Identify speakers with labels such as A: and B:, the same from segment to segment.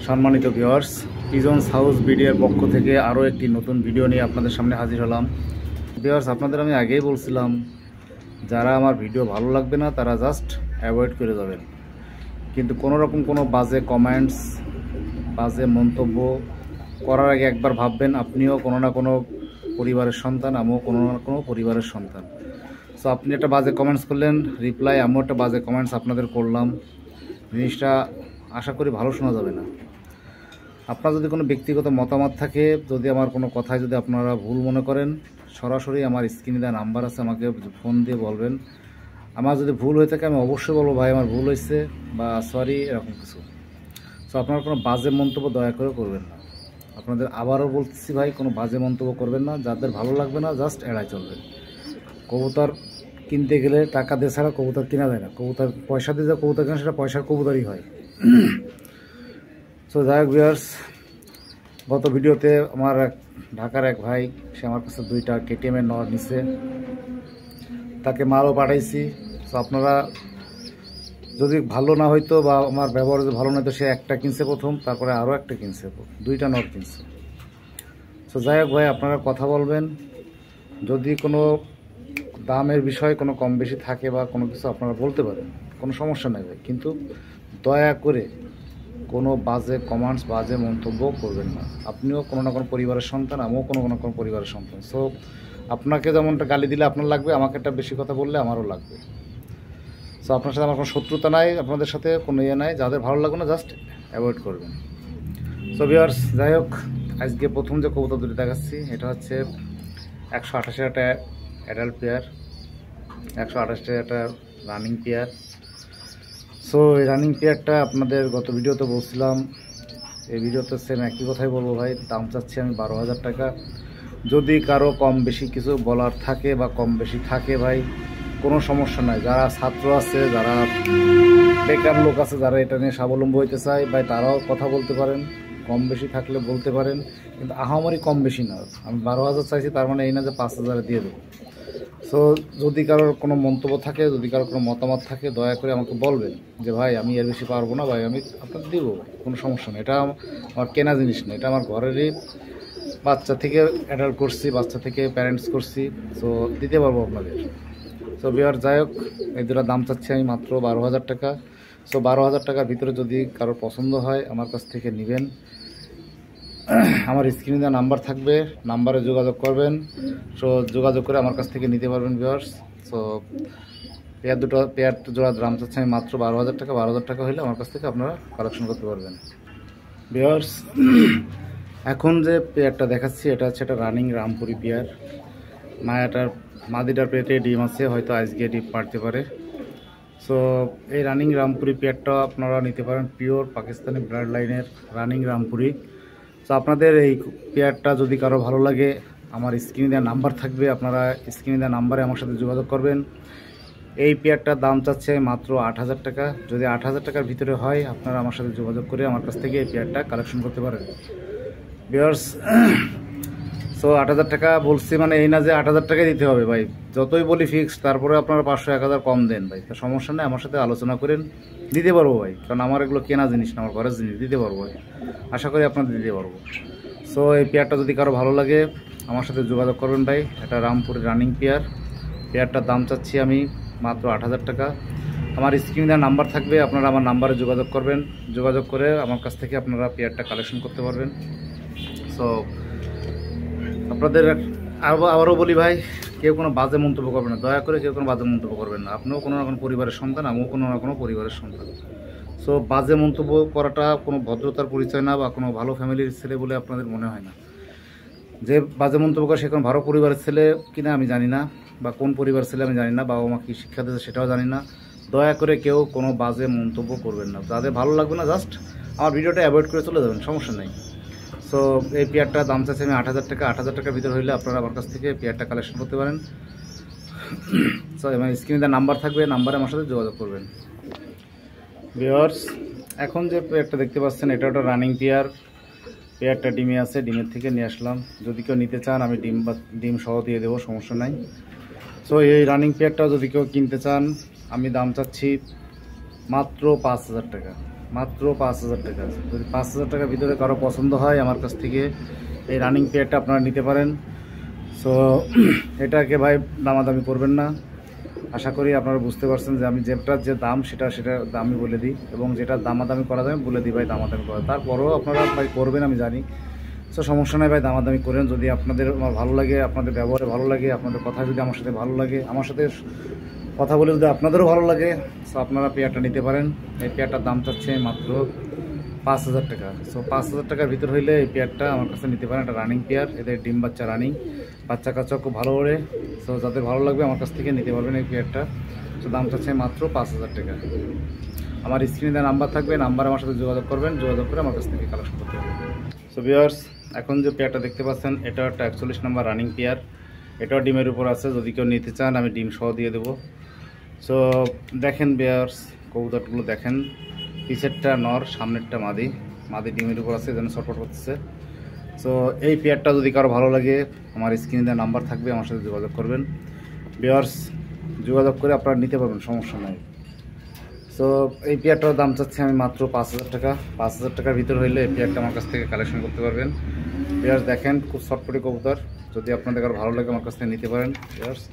A: সম্মানিত viewers, pigeons house বিডির পক্ষ থেকে আরও একটি নতুন ভিডিও নিয়ে আপনাদের সামনে হাজির হলাম। ভিউয়ার্স, আপনাদের আমি আগেই বলছিলাম, যারা আমার ভিডিও ভালো লাগবে না তারা জাস্ট অ্যাভয়েড করে যাবেন। কিন্তু কোনো রকম কোনো বাজে কমেন্টস, বাজে মন্তব্য করার আগে একবার ভাববেন, আপনিও কোনো না কোনো পরিবারের সন্তান, আমিও কোনো না কোনো পরিবারের সন্তান। সো আপনি একটা বাজে কমেন্টস করলেন, রিপ্লাই আমিও একটা বাজে কমেন্টস আপনাদের করলাম, জিনিসটা আশা করি ভালো শোনা যাবে না। আপনার যদি কোনো ব্যক্তিগত মতামত থাকে, যদি আমার কোনো কথায় যদি আপনারা ভুল মনে করেন, সরাসরি আমার স্ক্রিনে দেওয়া নাম্বার আছে, আমাকে ফোন দিয়ে বলবেন। আমার যদি ভুল হয়ে থাকে আমি অবশ্যই বলবো, ভাই আমার ভুল হয়েছে বা সরি, এরকম কিছু। সো আপনারা কোনো বাজে মন্তব্য দয়া করে করবেন না। আপনাদের আবারও বলতেছি ভাই, কোনো বাজে মন্তব্য করবেন না। যাদের ভালো লাগবে না জাস্ট এড়াই চলবেন। কবুতর কিনতে গেলে টাকা দিয়ে ছাড়া কবুতর কেনা যায় না। কবুতর পয়সা দিয়ে যা কবুতর কেনা, সেটা পয়সার কবুতরই হয়। সো যাই হোক ভিউয়ার্স, গত ভিডিওতে আমার ঢাকার এক ভাই, সে আমার কাছে 2টা কেটিএমের নর নিছে, তাকে মালও পাঠাইছি। সো আপনারা যদি ভালো না হইতো বা আমার ব্যবহার যদি ভালো না হতো, সে একটা কিনছে প্রথম, তারপরে আরও একটা কিনছে, 2টা নর কিনছে। সো যাই হোক ভাই, আপনারা কথা বলবেন। যদি কোনো দামের বিষয়ে কোনো কম বেশি থাকে বা কোনো কিছু আপনারা বলতে পারেন, কোনো সমস্যা নেই ভাই। কিন্তু দয়া করে কোনো বাজে কমেন্টস, বাজে মন্তব্য করবেন না। আপনিও কোনো না কোনো পরিবারের সন্তান, আমিও কোনো না কোনো পরিবারের সন্তান। সো আপনাকে যেমনটা গালি দিলে আপনার লাগবে, আমাকে একটা বেশি কথা বললে আমারও লাগবে। সো আপনার সাথে আমার কোনো শত্রুতা নাই, আপনাদের সাথে কোনো ইয়ে নাই। যাদের ভালো লাগবে না জাস্ট অ্যাভয়েড করবেন। সো ভিউয়ার্স, যাই হোক, আজকে প্রথম যে কবুতর দুটি দেখাচ্ছি, এটা হচ্ছে 128 একটা অ্যাডাল্ট পেয়ার, 128 একটা রানিং পেয়ার। সো এই রানিং পেয়ারটা আপনাদের গত ভিডিওতে বলছিলাম, এই ভিডিওতে সেম একই কথাই বলবো ভাই। দাম চাচ্ছি আমি 12,000 টাকা। যদি কারো কম বেশি কিছু বলার থাকে বা কম বেশি থাকে ভাই, কোনো সমস্যা নাই। যারা ছাত্র আছে, যারা বেকার লোক আছে, যারা এটা নিয়ে স্বাবলম্বী হইতে চায় ভাই, তারাও কথা বলতে পারেন। কম বেশি থাকলে বলতে পারেন, কিন্তু আহামরি কম বেশি না। আমি 12,000 চাইছি, তার মানে এই না যে 5,000 দিয়ে দেবো। সো যদি কারোর কোনো মন্তব্য থাকে, যদি কারোর কোনো মতামত থাকে, দয়া করে আমাকে বলবেন যে ভাই আমি এর বেশি পারবো না ভাই, আমি আপনাকে দিব, কোনো সমস্যা নেই। এটা আমার কেনা জিনিস না, এটা আমার ঘরেরই। বাচ্চা থেকে অ্যাডাল্ট করছি, বাচ্চা থেকে প্যারেন্টস করছি, সো দিতে পারবো আপনাদের। সো ভিউয়ার, যাই হোক, এই দুটো দাম চাচ্ছি আমি মাত্র 12,000 টাকা। সো 12,000 টাকার ভিতরে যদি কারোর পছন্দ হয় আমার কাছ থেকে নেবেন। আমার স্ক্রিনে দেওয়া নাম্বার থাকবে, নাম্বারে যোগাযোগ করবেন। সো যোগাযোগ করে আমার কাছ থেকে নিতে পারবেন ভিউয়ার্স। সো পেয়ার জোড়া দাম চাচ্ছে আমি মাত্র 12,000 টাকা। 12,000 টাকা হলে আমার কাছ থেকে আপনারা কালেকশন করতে পারবেন ভিউয়ার্স। এখন যে পেয়ারটা দেখাচ্ছি, এটা হচ্ছে একটা রানিং রামপুরি পেয়ার। মাদিটার পেটে ডিম আছে, হয়তো আজকে ডিম পারতে পারে। সো এই রানিং রামপুরি পেয়ারটা আপনারা নিতে পারেন, পিওর পাকিস্তানি ব্লাড লাইনের রানিং রামপুরি। তো আপনাদের এই পেয়ারটা যদি কারো ভালো লাগে, আমার স্ক্রিনে দেওয়া নাম্বার থাকবে, আপনারা স্ক্রিনে দেওয়া নাম্বারে আমার সাথে যোগাযোগ করবেন। এই পেয়ারটার দাম চাচ্ছে মাত্র 8,000 টাকা। যদি 8,000 টাকার ভিতরে হয়, আপনারা আমার সাথে যোগাযোগ করে আমার কাছ থেকে এই পেয়ারটা কালেকশন করতে পারেন ভিউয়ার্স। সো 8,000 টাকা বলছি মানে এই না যে 8,000 টাকাই দিতে হবে ভাই। যতই বলি ফিক্সড, তারপরে আপনারা 500-1,000 কম দেন ভাই, তা সমস্যা নেই, আমার সাথে আলোচনা করেন, দিতে পারবো ভাই। কারণ আমার এগুলো কেনা জিনিস না, আমার ঘরের জিনিস, দিতে পারবো ভাই, আশা করি আপনাদের দিতে পারবো। সো এই পেয়ারটা যদি কারো ভালো লাগে আমার সাথে যোগাযোগ করবেন ভাই। এটা রামপুরের রানিং পেয়ার। পেয়ারটার দাম চাচ্ছি আমি মাত্র 8,000 টাকা। আমার স্ক্রিনে দেওয়া নাম্বার থাকবে, আপনারা আমার নাম্বারে যোগাযোগ করবেন। যোগাযোগ করে আমার কাছ থেকে আপনারা পেয়ারটা কালেকশন করতে পারবেন। সো আপনাদের আবারও বলি ভাই, কেউ কোনো বাজে মন্তব্য করবেন না, দয়া করে কেউ কোনো বাজে মন্তব্য করবেন না। আপনিও কোনো না কোনো পরিবারের সন্তান, আমিও কোনো না কোনো পরিবারের সন্তান। সো বাজে মন্তব্য করাটা কোনো ভদ্রতার পরিচয় না, বা কোনো ভালো ফ্যামিলির ছেলে বলে আপনাদের মনে হয় না। যে বাজে মন্তব্য করে সে কোনো ভালো পরিবারের ছেলে কিনা আমি জানি না, বা কোন পরিবারের ছেলে আমি জানি না, বাবা মা কী শিক্ষা দিয়েছে সেটাও জানি না। দয়া করে কেউ কোনো বাজে মন্তব্য করবেন না। যাদের ভালো লাগবে না জাস্ট আমার ভিডিওটা অ্যাভয়েড করে চলে যাবেন, সমস্যা নেই। সো এই পেয়ারটার দাম চাচ্ছি আমি 8,000 টাকা। 8,000 টাকার ভিতরে হইলে আপনারা আমার কাছ থেকে পেয়ারটা কালেকশন করতে পারেন। সো আমার স্ক্রিনে দেওয়া নাম্বার থাকবে, নাম্বারে আমার সাথে যোগাযোগ করবেন ভিউয়ার্স। এখন যে পেয়ারটা দেখতে পাচ্ছেন, এটা একটা রানিং পেয়ার। পেয়ারটা ডিমে আছে, ডিমের থেকে নিয়ে আসলাম। যদি কেউ নিতে চান আমি ডিম সহ দিয়ে দেবো, সমস্যা নাই। সো এই রানিং পেয়ারটা যদি কেউ কিনতে চান, আমি দাম চাচ্ছি মাত্র 5,000 টাকা। মাত্র 5,000 টাকা। যদি 5,000 টাকার ভিতরে কারো পছন্দ হয় আমার কাছ থেকে এই রানিং পেয়ারটা আপনারা নিতে পারেন। সো এটাকে ভাই দামাদামি করবেন না। আশা করি আপনারা বুঝতে পারছেন যে আমি যেটার যে দাম সেটা দামই বলে দিই, এবং যেটা দামাদামি করা যাবে বলে দিই ভাই দামাদামি করা। তারপরেও আপনারা ভাই করবেন আমি জানি। সো সমস্যা নেই ভাই, দামাদামি করেন যদি আপনাদের আমার ভালো লাগে, আপনাদের ব্যবহারে ভালো লাগে, আপনাদের কথা যদি আমার সাথে ভালো লাগে, আমার সাথে কথা বলে যদি আপনাদেরও ভালো লাগে, সো আপনারা পেয়ারটা নিতে পারেন। এই পেয়ারটার দাম চাচ্ছে মাত্র 5,000 টাকা। সো 5,000 টাকার ভিতর হইলে এই পেয়ারটা আমার কাছে নিতে পারেন। একটা রানিং পেয়ার, এদের ডিম বাচ্চা রানিং, বাচ্চা কাচ্চা খুব ভালো ওড়ে। সো যাদের ভালো লাগবে আমার কাছ থেকে নিতে পারবেন এই পেয়ারটা। সো দাম চাচ্ছে মাত্র 5,000 টাকা। আমার স্ক্রিনে নাম্বার থাকবে, নাম্বারে আমার সাথে যোগাযোগ করবেন, যোগাযোগ করে আমার কাছ থেকে কালেকশন করতে পারবেন। সো ভিউয়ার্স, এখন যে পেয়ারটা দেখতে পাচ্ছেন এটা একটা 41 নম্বর রানিং পেয়ার। এটাও ডিমের উপর আছে, যদি কেউ নিতে চান আমি ডিম সহ দিয়ে দেবো। সো দেখেন ভিউয়ার্স, কবুতরগুলো দেখেন, পিছেরটা নর, সামনেরটা মাদি। মাদি ডিমের উপর আছে, যেন ছটফট করতেছে। সো এই পেয়ারটা যদি কারো ভালো লাগে আমার স্ক্রিনে নাম্বার থাকবে, আমার সাথে যোগাযোগ করবেন। ভিউয়ার্স, যোগাযোগ করে আপনারা নিতে পারবেন, সমস্যা নাই। সো এই পেয়ারটার দাম চাচ্ছি আমি মাত্র 5,000 টাকা। 5,000 টাকার ভিতর হইলে এই পেয়ারটা আমার কাছ থেকে কালেকশন করতে পারবেন। ভিউয়ার্স দেখেন, খুব ছটফটি কবুতর, যদি আপনাদের কারো ভালো লাগে আমার কাছ থেকে নিতে পারেন ভিউয়ার্স।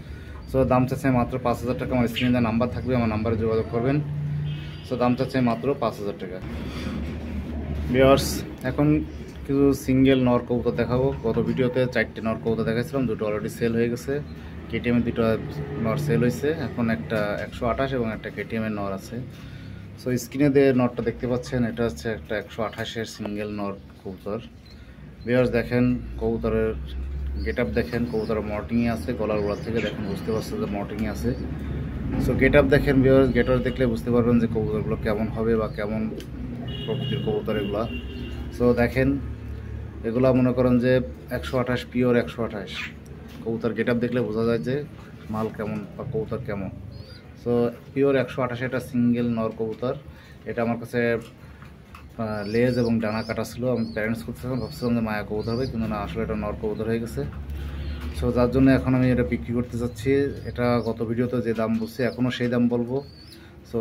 A: সো দাম চাচ্ছে মাত্র 5,000 টাকা। আমার স্ক্রিনে নাম্বার থাকবে, আমার নাম্বারে যোগাযোগ করবেন। সো দাম চাচ্ছে মাত্র 5,000 টাকা। ভিউয়ার্স, এখন কিছু সিঙ্গেল নর কবুতর দেখাবো। গত ভিডিওতে 4টে নর কবুতর দেখাচ্ছিলাম, দুটো অলরেডি সেল হয়ে গেছে। কেটিএমের 2টা নর সেল হয়েছে, এখন একটা 128 এবং একটা কেটিএমের নর আছে। সো স্ক্রিনে দিয়ে নরটা দেখতে পাচ্ছেন, এটা হচ্ছে একটা 128-এর সিঙ্গেল নর কবুতর। ভিউয়ার্স দেখেন, কবুতরের গেট আপ দেখেন, কবুতরের মর্টিংয়ে আছে, গলার গোড়া থেকে দেখেন বুঝতে পারছেন যে মর্টিংয়ে আছে। সো গেট আপ দেখেন ভিউয়ার্স, গেট আপ দেখলে বুঝতে পারবেন যে কবুতরগুলো কেমন হবে বা কেমন প্রকৃতির কবুতর এগুলা। সো দেখেন, এগুলা মনে করেন যে 128 পিওর 128 কবুতর। গেট আপ দেখলে বোঝা যায় যে মাল কেমন বা কবুতর কেমন। সো পিওর 128 এটা সিঙ্গেল নর কবুতর। এটা আমার কাছে লেজ এবং ডানা কাটা ছিল। আমি প্যারেন্টস করতেছিলাম, ভাবছিলাম যে মায়া কবুতর হবে, কিন্তু না, আসলে এটা নর কবুতর হয়ে গেছে। সো যার জন্য এখন আমি এটা বিক্রি করতে চাচ্ছি। এটা গত ভিডিওতে যে দাম বলছি এখনও সেই দাম বলবো। সো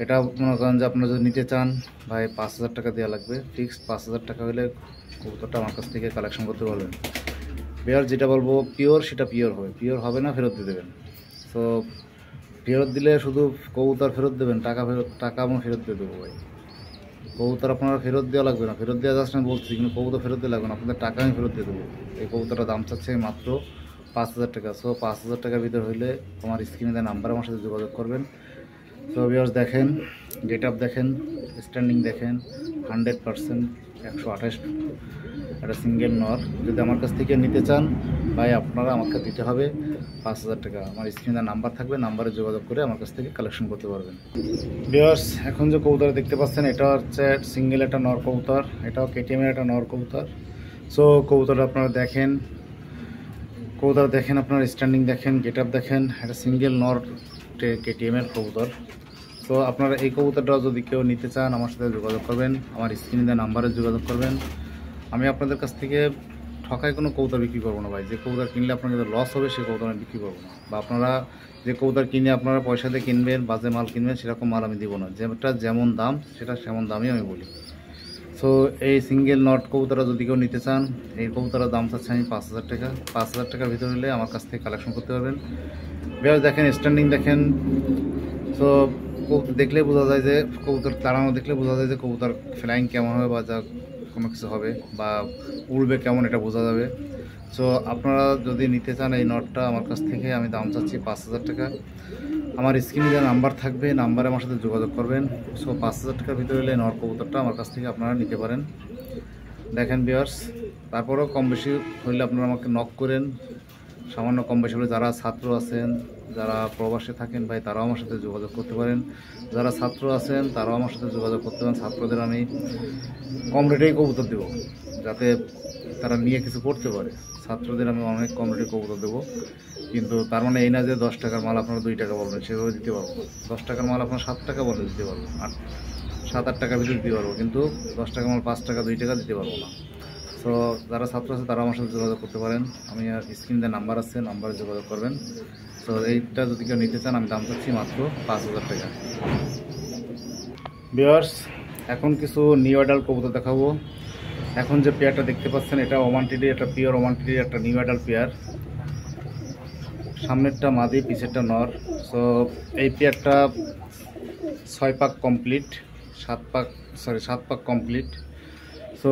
A: এটা মনে করেন যে আপনারা যদি নিতে চান ভাই 5,000 টাকা দেওয়া লাগবে, ফিক্সড 5,000 টাকা হলে কবুতরটা আমার কাছ থেকে কালেকশন করতে পারবেন। পেয়ার যেটা বলবো পিওর সেটা পিওর হবে, পিওর হবে না ফেরত দিয়ে দেবেন। সো ফেরত দিলে শুধু কবুতর ফেরত দেবেন, টাকা আমি ফেরত দিয়ে দেবো ভাই। কবুতর আপনারা ফেরত দেওয়া লাগবে না, ফেরত দেওয়া যাচ্ছে না বলছি, কিন্তু কবুতর ফেরত দিয়ে লাগবে না, আপনাদের টাকা আমি ফেরত দিয়ে দেবো। এই কবুতরটার দাম চাচ্ছে মাত্র 5,000 টাকা। সো 5,000 টাকার ভিতর হইলে আমার স্ক্রিনে দেওয়া নাম্বার আমার সাথে যোগাযোগ করবেন। সো ভিউয়ার্স দেখেন, গেট আপ দেখেন, স্ট্যান্ডিং দেখেন, 100% 128 একটা সিঙ্গেল নর। যদি আমার কাছ থেকে নিতে চান ভাই আপনারা আমাকে দিতে হবে 5,000 টাকা। আমার স্ক্রিনে নাম্বার থাকবে, নাম্বারে যোগাযোগ করে আমার কাছ থেকে কালেকশন করতে পারবেন। ভিউয়ার্স, এখন যে কবুতর দেখতে পাচ্ছেন এটা হচ্ছে সিঙ্গেল একটা নর কবুতর, এটাও কেটিএমের একটা নর কবুতর। সো কবুতরটা আপনারা দেখেন, কবুতর দেখেন, আপনার স্ট্যান্ডিং দেখেন, গেট আপ দেখেন, এটা সিঙ্গেল নর কেটিএমের কবুতর। তো আপনারা এই কবুতরটাও যদি কেউ নিতে চান আমার সাথে যোগাযোগ করবেন, আমার স্ক্রিনে দেওয়া নাম্বারে যোগাযোগ করবেন। আমি আপনাদের কাছ থেকে ঠকায় কোনো কবুতর বিক্রি করবো না ভাই। যে কবুতর কিনলে আপনাদের লস হবে সেই কবুতর আমি বিক্রি করবো না, বা আপনারা যে কবুতর কিনে আপনারা পয়সা দিয়ে কিনবেন, বাজে মাল কিনবেন, সেরকম মাল আমি দিব না। যেটা যেমন দাম সেটা সেমন দামই আমি বলি। সো এই সিঙ্গেল নট কবুতরা যদি কেউ নিতে চান, এই কবুতরের দাম চাচ্ছে আমি 5,000 টাকা। 5,000 টাকার ভিতরে হলে আমার কাছ থেকে কালেকশন করতে পারবেন। বেশ দেখেন, স্ট্যান্ডিং দেখেন। সো কবুতর দেখলে বোঝা যায় যে কবুতর তাড়ানো দেখলে বোঝা যায় যে কবুতর ফ্লাইং কেমন হবে বা যা কোনো কিছু হবে বা উড়বে কেমন, এটা বোঝা যাবে। সো আপনারা যদি নিতে চান এই নটটা আমার কাছ থেকে, আমি দাম চাচ্ছি 5,000 টাকা। আমার স্ক্রিনে যে নাম্বার থাকবে, নাম্বারে আমার সাথে যোগাযোগ করবেন। সো 5,000 টাকার ভিতরে হলে নর কবুতরটা আমার কাছ থেকে আপনারা নিতে পারেন। দেখেন ভিউয়ার্স, তারপরেও কম বেশি হইলে আপনারা আমাকে নক করেন। সামান্য কম বেশি হলে যারা ছাত্র আছেন, যারা প্রবাসে থাকেন ভাই, তারাও আমার সাথে যোগাযোগ করতে পারেন। যারা ছাত্র আছেন তারাও আমার সাথে যোগাযোগ করতে পারেন। ছাত্রদের আমি কম রেটেই কবুতর দেবো, যাতে তারা নিয়ে কিছু করতে পারে। ছাত্রদের আমি অনেক কম রেটে কবুতর দেবো, কিন্তু তার মানে এই না যে 10 টাকার মাল আপনারা 2 টাকা বলবেন, সেভাবে দিতে পারবো না। 10 টাকার মাল আপনার 7 টাকা বলে দিতে পারবো, 7-8 টাকার ভিতরে দিতে পারবো, কিন্তু 10 টাকার মাল 5 টাকা 2 টাকা দিতে পারবো না। সো যারা ছাত্র আছে তারা আমার সাথে যোগাযোগ করতে পারেন। আমি স্ক্রিনে নাম্বার আছে, নাম্বারে যোগাযোগ করবেন। সো এইটা যদি কেউ নিতে চান, আমি দাম চাচ্ছি মাত্র 5,000 টাকা। ভিউয়ার্স, এখন কিছু নিউ অ্যাডাল্ট কবুতর দেখাবো। এখন যে পেয়ারটা দেখতে পাচ্ছেন এটা ওমান টিডি, একটা পিওর ওমান টিডির একটা নিউ অ্যাডাল্ট পেয়ার। সামনেরটা মাদি, পিছেরটা নর। সো এই পেয়ারটা 6 পাক কমপ্লিট, 7 পাক কমপ্লিট। সো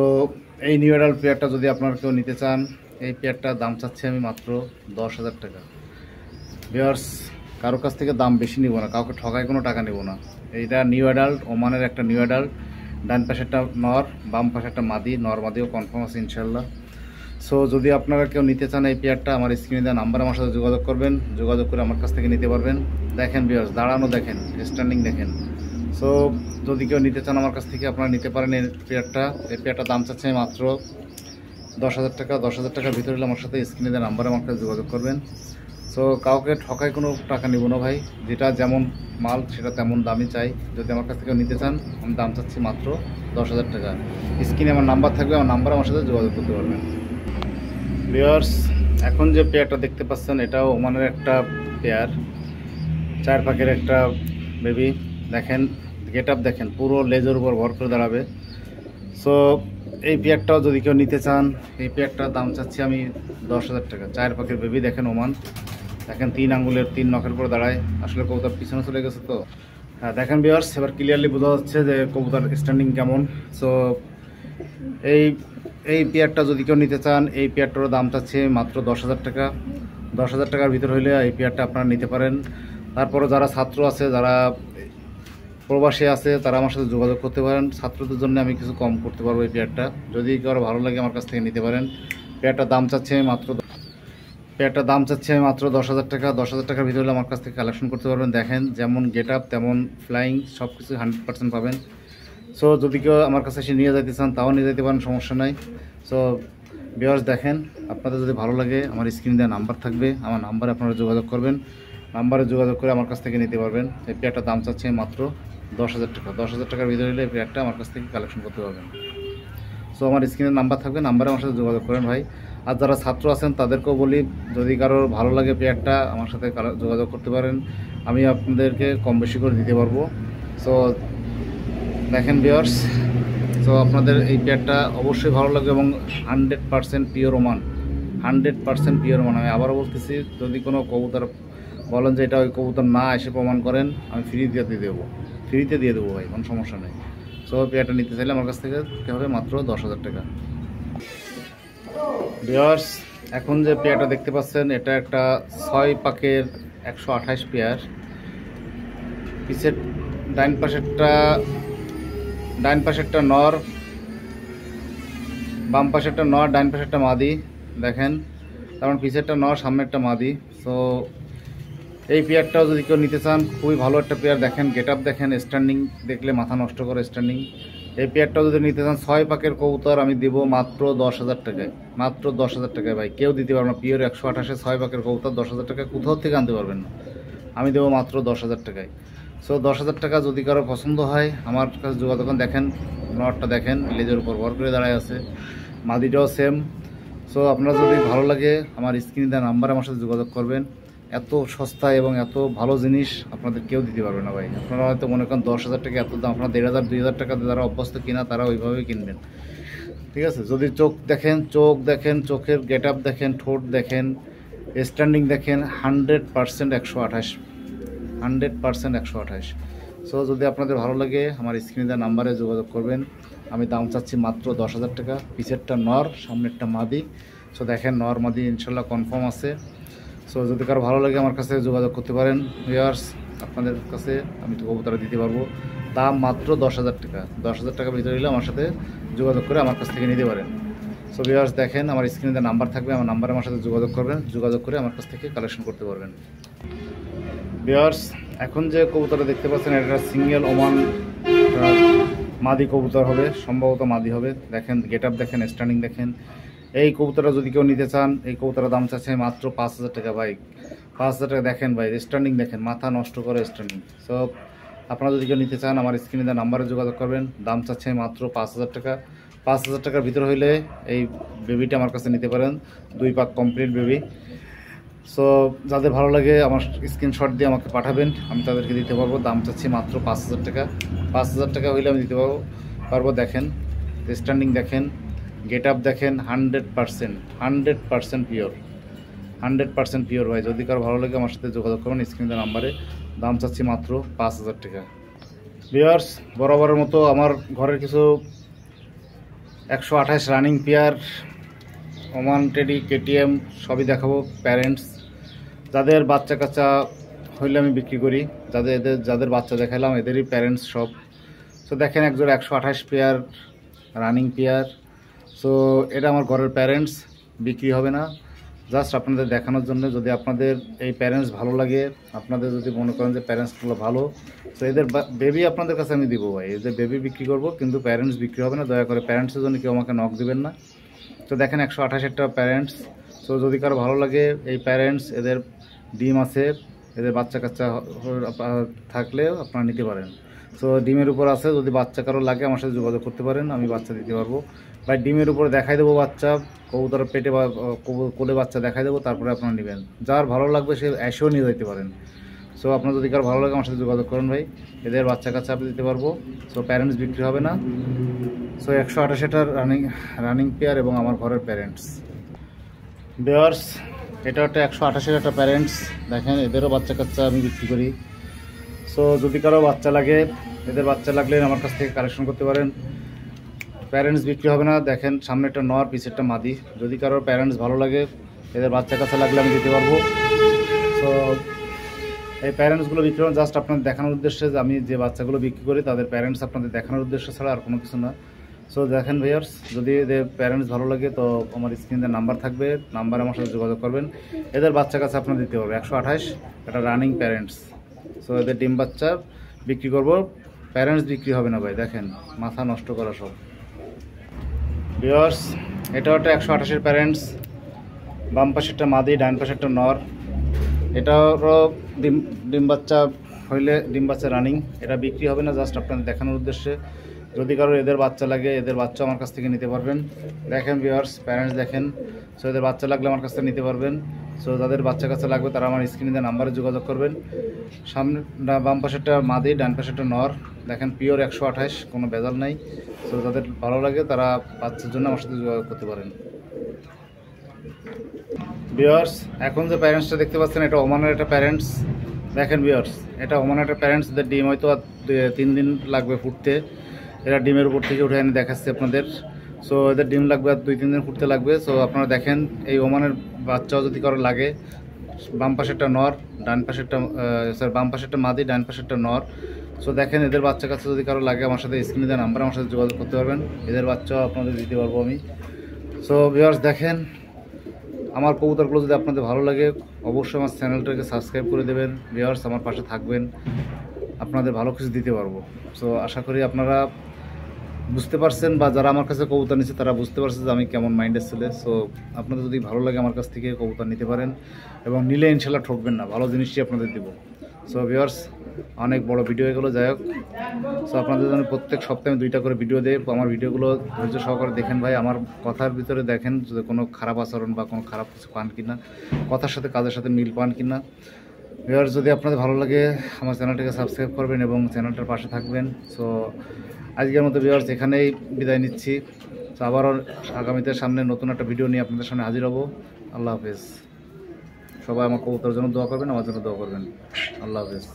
A: এই নিউ অ্যাডাল্ট পেয়ারটা যদি আপনারা কেউ নিতে চান, এই পেয়ারটার দাম চাচ্ছি আমি মাত্র 10,000 টাকা। ভিউয়ার্স, কারো কাছ থেকে দাম বেশি নিব না, কাউকে ঠকায় কোনো টাকা নেব না। এইটা নিউ অ্যাডাল্ট, ওমানের একটা নিউ অ্যাডাল্ট। ডান পাশেরটা নর, বাম পাশেরটা মাদি। নর মাদিও কনফার্ম আছে ইনশাল্লাহ। সো যদি আপনারা কেউ নিতে চান এই পেয়ারটা, আমার স্ক্রিনে দেওয়া নাম্বার আমার সাথে যোগাযোগ করবেন, যোগাযোগ করে আমার কাছ থেকে নিতে পারবেন। দেখেন ভিউয়ার্স, দাঁড়ানো দেখেন, স্ট্যান্ডিং দেখেন। সো যদি কেউ নিতে চান আমার কাছ থেকে আপনারা নিতে পারেন এই পেয়ারটা। এই পেয়ারটার দাম চাচ্ছে মাত্র 10,000 টাকা। 10,000 টাকার ভিতরে হলে আমার সাথে স্ক্রিনে দেওয়া নাম্বারে আমার কাছে যোগাযোগ করবেন। সো কাউকে ঠকায় কোনো টাকা নিব না ভাই, যেটা যেমন মাল সেটা তেমন দামই চাই। যদি আমার কাছ থেকে নিতে চান, আমি দাম চাচ্ছি মাত্র 10,000 টাকা। স্ক্রিনে আমার নাম্বার থাকবে, আমার নাম্বারে আমার সাথে যোগাযোগ করতে পারবেন। ভিউয়ার্স, এখন যে পেয়ারটা দেখতে পাচ্ছেন এটাও ওমানের একটা পেয়ার, 4 পাকের একটা বেবি। দেখেন গেট আপ দেখেন, পুরো লেজের উপর ভর করে দাঁড়াবে। সো এই পেয়ারটাও যদি কেউ নিতে চান, এই পেয়ারটার দাম চাচ্ছি আমি 10,000 টাকা। 4 পাকের বেবি দেখেন ওমান, দেখেন 3 আঙ্গুলের 3 নখের উপর দাঁড়ায়। আসলে কবুতর পিছনে চলে গেছে তো। হ্যাঁ দেখেন ভিউয়ার্স, এবার ক্লিয়ারলি বোঝা যাচ্ছে যে কবুতর স্ট্যান্ডিং কেমন। সো এই পেয়ারটা যদি কেউ নিতে চান, এই পেয়ারটারও দাম চাচ্ছে মাত্র 10,000 টাকা। 10,000 টাকার ভিতর হইলে এই পেয়ারটা আপনারা নিতে পারেন। তারপরে যারা ছাত্র আছে, যারা প্রবাসী আছে, তারা আমার সাথে যোগাযোগ করতে পারেন। ছাত্রদের জন্য আমি কিছু কম করতে পারবো এই পেয়ারটা, যদি কারো ভালো লাগে আমার কাছ থেকে নিতে পারেন। পেয়ারটার দাম চাচ্ছে মাত্র 10,000 টাকা। 10,000 টাকার ভিতরে হলে আমার কাছ থেকে কালেকশন করতে পারবেন। দেখেন যেমন গেট আপ তেমন ফ্লাইং, সব কিছু 100% পাবেন। সো যদি কেউ আমার কাছে এসে নিয়ে যেতে চান, তাও নিয়ে যেতে পারেন, সমস্যা নাই। সো ভিউয়ার্স দেখেন, আপনাদের যদি ভালো লাগে আমার স্ক্রিনে দেওয়া নাম্বার থাকবে, আমার নাম্বারে আপনারা যোগাযোগ করবেন। নাম্বারে যোগাযোগ করে আমার কাছ থেকে নিতে পারবেন। এই পেয়ারটার দাম চাচ্ছে মাত্র 10,000 টাকা। 10,000 টাকার ভিতরে হলে এই পেয়ারটা আমার কাছ থেকে কালেকশন করতে পারবেন। সো আমার স্ক্রিনে নাম্বার থাকবে, নাম্বারে আমার সাথে যোগাযোগ করেন ভাই। আর যারা ছাত্র আছেন তাদেরকেও বলি, যদি কারোর ভালো লাগে পেয়ারটা আমার সাথে যোগাযোগ করতে পারেন, আমি আপনাদেরকে কম বেশি করে দিতে পারবো। সো দেখেন ভিউয়ার্স, সো আপনাদের এই পেয়ারটা অবশ্যই ভালো লাগবে এবং 100% পিওর ওমান, 100% পিওর ওমান। আমি আবারও বলতেছি, যদি কোনো কবুতর বলেন যে এটা ওই কবুতর না এসে প্রমাণ করেন, আমি ফ্রিতে দিয়ে দেবো ভাই, কোনো সমস্যা নেই। সো পেয়ারটা নিতে চাইলে আমার কাছ থেকে দিতে হবে মাত্র 10,000 টাকা। ভিউয়ার্স, এখন যে পেয়ারটা দেখতে পাচ্ছেন এটা একটা 6 পাকের 128 পেয়ার। পিছের ডাইন পাশেরটা নর, বাম পাশেরটা নর, ডাইন পাশেরটা মাদি। দেখেন তারপর পিছেরটা নর, সামনেরটা মাদি। সো এই পেয়ারটাও যদি কেউ নিতে চান, খুবই ভালো একটা পেয়ার। দেখেন গেট আপ দেখেন, স্ট্যান্ডিং দেখলে মাথা নষ্ট করে স্ট্যান্ডিং। এই পেয়ারটাও যদি নিতে চান, 6 পাকের কবুতর আমি দেবো মাত্র 10,000 টাকায়। মাত্র 10,000 টাকায় ভাই, কেউ দিতে পারবে না। পিওর 128 6 পাকের কবুতর 10,000 টাকায় কোথাও থেকে আনতে পারবেন না, আমি দেবো মাত্র 10,000 টাকায়। সো 10,000 টাকা যদি কারো পছন্দ হয় আমার কাছে যোগাযোগ। দেখেন নটটা দেখেন, লেজের উপর ভর করে দাঁড়ায় আছে, মাদিটাও সেম। সো আপনারা যদি ভালো লাগে আমার স্ক্রিনে দেওয়া নাম্বারে আমার সাথে যোগাযোগ করবেন। এত সস্তা এবং এত ভালো জিনিস আপনাদের কেউ দিতে পারবে না ভাই। আপনারা হয়তো মনে করেন 10,000 টাকা এত দাম, আপনারা 1,500 2,000 টাকা যারা অভ্যস্ত কিনা তারা ওইভাবেই কিনবেন, ঠিক আছে। যদি চোখ দেখেন, চোখের গেট আপ দেখেন, ঠোঁট দেখেন, স্ট্যান্ডিং দেখেন, 100% 128। সো যদি আপনাদের ভালো লাগে আমার স্ক্রিনে দেওয়া নাম্বারে যোগাযোগ করবেন। আমি দাম চাচ্ছি মাত্র 10,000 টাকা। পিছেরটা নর, সামনেরটা মাদি। সো দেখেন নর মাদি ইনশাল্লাহ কনফার্ম আছে। সো যদি কারো ভালো লাগে আমার কাছে যোগাযোগ করতে পারেন। ভিউয়ার্স, আপনাদের কাছে আমি তো কবুতর দিতে পারবো, দাম মাত্র 10,000 টাকা। 10,000 টাকার ভিতরে হলে আমার সাথে যোগাযোগ করে আমার কাছ থেকে নিতে পারেন। সো ভিউয়ার্স দেখেন, আমার স্ক্রিনে নাম্বার থাকবে, আমার নাম্বারে আমার সাথে যোগাযোগ করবেন, যোগাযোগ করে আমার কাছ থেকে কালেকশন করতে পারবেন। ভিউয়ার্স, এখন যে কবুতরটা দেখতে পাচ্ছেন এটা সিঙ্গেল ওমান মাদি কবুতর হবে, সম্ভবত মাদি হবে। দেখেন গেট আপ দেখেন, স্ট্যান্ডিং দেখেন। এই কবুতরটা যদি কেউ নিতে চান, এই কবুতরের দাম চাচ্ছে মাত্র 5,000 টাকা ভাই। 5,000 টাকা। দেখেন ভাই স্ট্যান্ডিং দেখেন, মাথা নষ্ট করে স্ট্যান্ডিং। সো আপনারা যদি কেউ নিতে চান আমার স্ক্রিনে দেওয়া নাম্বারে যোগাযোগ করবেন। দাম চাচ্ছে মাত্র 5,000 টাকা। 5,000 টাকার ভিতর হইলে এই বেবিটা আমার কাছে নিতে পারেন। 2 পাক কমপ্লিট বেবি। সো যাদের ভালো লাগে আমার স্ক্রিনশট দিয়ে আমাকে পাঠাবেন, আমি তাদেরকে দিতে পারবো। দাম চাচ্ছি মাত্র 5,000 টাকা। 5,000 টাকা হইলে আমি দিতে পারবো। দেখেন স্ট্যান্ডিং দেখেন, গেট আপ দেখেন, 100% পিওর, 100% পিওর ভাই। যদি কারো ভালো লাগে আমার সাথে যোগাযোগ করুন স্ক্রিনের নাম্বারে। দাম চাচ্ছি মাত্র 5,000 টাকা। ভিউয়ার্স, বরাবরের মতো আমার ঘরের কিছু 128 running pair Oman teddy KTM সবই দেখাবো। প্যারেন্টস যাদের বাচ্চা কাচ্চা হইলে আমি বিক্রি করি, যাদের বাচ্চা দেখালাম এদেরই প্যারেন্টস সব। সো দেখেন একজোড়া 128 পেয়ার রানিং পেয়ার। সো এটা আমার ঘরের প্যারেন্টস, বিক্রি হবে না, জাস্ট আপনাদের দেখানোর জন্য। যদি আপনাদের এই প্যারেন্টস ভালো লাগে, আপনাদের যদি মনে করেন যে প্যারেন্টসগুলো ভালো, তো এদের বেবি আপনাদের কাছে আমি দিব ভাই। এদের বেবি বিক্রি করব, কিন্তু প্যারেন্টস বিক্রি হবে না। দয়া করে প্যারেন্টসের জন্য কেউ আমাকে নক দিবেন না। তো দেখেন 128টা প্যারেন্টস। তো যদি কারো ভালো লাগে এই প্যারেন্টস, এদের ডিম আছে, এদের বাচ্চা কাচ্চা থাকলে আপনারা নিতে পারেন। সো ডিমের উপর আছে, যদি বাচ্চা কারো লাগে আমার সাথে যোগাযোগ করতে পারেন, আমি বাচ্চা দিতে পারবো ভাই। ডিমের উপরে দেখাই দেবো বাচ্চা, কবুতরের পেটে বা কোলে বাচ্চা দেখাই দেবো, তারপরে আপনারা নেবেন। যার ভালো লাগবে সে এসেও নিয়ে যেতে পারেন। সো আপনার যদি কারো ভালো লাগে আমার সাথে যোগাযোগ করুন ভাই, এদের বাচ্চা কাচ্চা আপনি দিতে পারবো। সো প্যারেন্টস বিক্রি হবে না। সো 128টার রানিং পেয়ার এবং আমার ঘরের প্যারেন্টস। ভিউয়ার্স, এটা একটা 128-এর একটা প্যারেন্টস। দেখেন এদেরও বাচ্চা কাচ্চা আমি বিক্রি করি। সো যদি কারো বাচ্চা লাগে, এদের বাচ্চা লাগলে আমার কাছ থেকে কালেকশন করতে পারেন। প্যারেন্টস বিক্রি হবে না। দেখেন সামনে একটা নর, পিছেরটা মাদি। যদি কারোর প্যারেন্টস ভালো লাগে, এদের বাচ্চা কাচ্চা লাগলে আমি দিতে পারবো। সো এই প্যারেন্টসগুলো বিক্রি হবে জাস্ট আপনাদের দেখানোর উদ্দেশ্যে, যে আমি যে বাচ্চাগুলো বিক্রি করি তাদের প্যারেন্টস আপনাদের দেখানোর উদ্দেশ্য ছাড়া আর কোনো কিছু না। সো দেখেন ভিউয়ার্স, যদি এদের প্যারেন্টস ভালো লাগে তো আমার স্ক্রিনে নাম্বার থাকবে, নাম্বারে আমার সাথে যোগাযোগ করবেন। এদের বাচ্চা কাছে আপনার দিতে পারবে। 128 একটা রানিং প্যারেন্টস। সো এদের ডিম বাচ্চা বিক্রি করব, প্যারেন্টস বিক্রি হবে না ভাই। দেখেন মাথা নষ্ট করা সব। ভিউয়ার্স, এটা একটা 128-এর প্যারেন্টস। বাম পাশেরটা মাদি, ডান পাশেরটা নর। এটারও ডিম বাচ্চা হইলে ডিম বাচ্চা রানিং। এটা বিক্রি হবে না, জাস্ট আপনাদের দেখানোর উদ্দেশ্যে। যদি কারো এদের বাচ্চা লাগে, এদের বাচ্চা আমার কাছ থেকে নিতে পারবেন। দেখেন ভিউয়ার্স, প্যারেন্টস দেখেন। সো এদের বাচ্চা লাগলে আমার কাছ থেকে নিতে পারবেন। সো যাদের বাচ্চা কাচ্চা লাগবে তারা আমার স্ক্রিনে নাম্বারে যোগাযোগ করবেন। সামনে বাম পাশেরটা মাদি, ডান পাশেরটা নর। দেখেন পিওর 128, কোনো ভেজাল নাই। সো যাদের ভালো লাগে তারা বাচ্চার জন্য আমার সাথে যোগাযোগ করতে পারেন। ভিউয়ার্স, এখন যে প্যারেন্টসটা দেখতে পাচ্ছেন এটা ওমানের একটা প্যারেন্টস। দেখেন ভিউয়ার্স, এটা ওমানের একটা প্যারেন্টস। এদের ডিম হয়তো 3 দিন লাগবে ফুটতে। এরা ডিমের উপর থেকে উঠে এনে দেখাচ্ছে আপনাদের। সো এদের ডিম লাগবে আর 2-3 দিন ফুটতে লাগবে। সো আপনারা দেখেন এই ওমানের বাচ্চাও যদি কারো লাগে, বাম পাশেরটা নর, ডান পাশেরটা বাম পাশেরটা মাদি, ডান পাশেরটা নর। সো দেখেন এদের বাচ্চা কাচ্চা যদি কারো লাগে আমার সাথে স্ক্রিনে দেওয়া নাম্বার আমার সাথে যোগাযোগ করতে পারবেন। এদের বাচ্চাও আপনাদের দিতে পারবো আমি। সো ভিউয়ার্স দেখেন, আমার কবুতরগুলো যদি আপনাদের ভালো লাগে অবশ্যই আমার চ্যানেলটাকে সাবস্ক্রাইব করে দেবেন। ভিউয়ার্স আমার পাশে থাকবেন, আপনাদের ভালো কিছু দিতে পারবো। সো আশা করি আপনারা বুঝতে পারছেন, বা যারা আমার কাছে কবুতর নিচ্ছে তারা বুঝতে পারছে যে আমি কেমন মাইন্ডের ছেলে। সো আপনাদের যদি ভালো লাগে আমার কাছ থেকে কবুতর নিতে পারেন, এবং নিলে ইনশাল্লাহ ঠকবেন না, ভালো জিনিসই আপনাদের দিব। সো ভিউয়ার্স, অনেক বড় ভিডিও এগুলো, যাই হোক। সো আপনাদের জন্য প্রত্যেক সপ্তাহে 2টা করে ভিডিও দেয়। আমার ভিডিওগুলো ধৈর্য সহকারে দেখেন ভাই। আমার কথার ভিতরে দেখেন যে কোনো খারাপ আচরণ বা কোনো খারাপ কিছু পান কিনা, কথার সাথে কাজের সাথে মিল পান কিনা। ভিউয়ার্স, যদি আপনাদের ভালো লাগে আমার চ্যানেলটাকে সাবস্ক্রাইব করবেন এবং চ্যানেলটার পাশে থাকবেন। সো আজকের মতো ভিউয়ার্স এখানেই বিদায় নিচ্ছি। তো আবারও আগামীতে সামনে নতুন একটা ভিডিও নিয়ে আপনাদের সামনে হাজির হব। আল্লাহ হাফেজ। সবাই আমার কবুতরের জন্য দোয়া করবেন, আমার জন্য দোয়া করবেন। আল্লাহ হাফেজ।